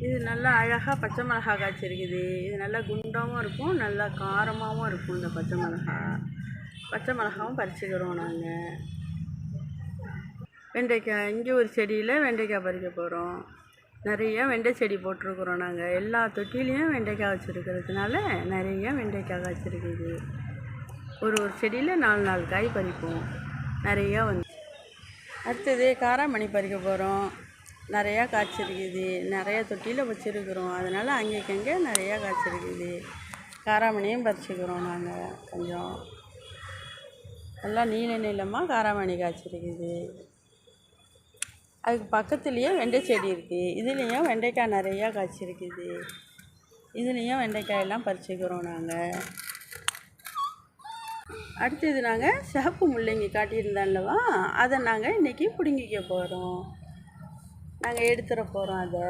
இது நல்லா அழகாக பச்சை மிளகா காய்ச்சிருக்குது. இது நல்லா குண்டாகவும் இருக்கும், நல்லா காரமாகவும் இருக்கும். இந்த பச்சை மிளகாவும் பறிச்சுக்கிறோம் நாங்கள். வெண்டைக்காய் இங்கே ஒரு செடியில் வெண்டைக்காய் பறிக்க போகிறோம். நிறைய வெண்டை செடி போட்டிருக்குறோம் நாங்கள். எல்லா தொட்டிலையும் வெண்டைக்காய் வச்சுருக்கிறதுனால நிறைய வெண்டைக்காய் காய்ச்சிருக்குது. ஒரு செடியில் 4 காய் பறிப்போம். நிறையா வந்து அடுத்தது காராமணி பறிக்க போகிறோம். நிறையா காய்ச்சிருக்குது. நிறையா தொட்டியில் வச்சுருக்குறோம். அதனால் அங்கேக்கங்கே நிறையா காய்ச்சிருக்குது. காராமணியும் பறிச்சுக்கிறோம் நாங்கள். கொஞ்சம் நல்லா நீளமாக காராமணி காய்ச்சிருக்குது. அதுக்கு பக்கத்துலேயே வெண்டை செடி இருக்குது. இதுலேயும் வெண்டைக்காய் நிறையா காய்ச்சிருக்குது. இதுலேயும் வெண்டைக்காயெல்லாம் பறிச்சுக்கிறோம் நாங்கள். அடுத்தது நாங்கள் சிகப்பு முள்ளங்கி காட்டியிருந்தோம்லவா, அதை நாங்கள் இன்றைக்கி பிடுங்கிக்க போகிறோம். நாங்கள் எடுத்துட போகிறோம் அதை.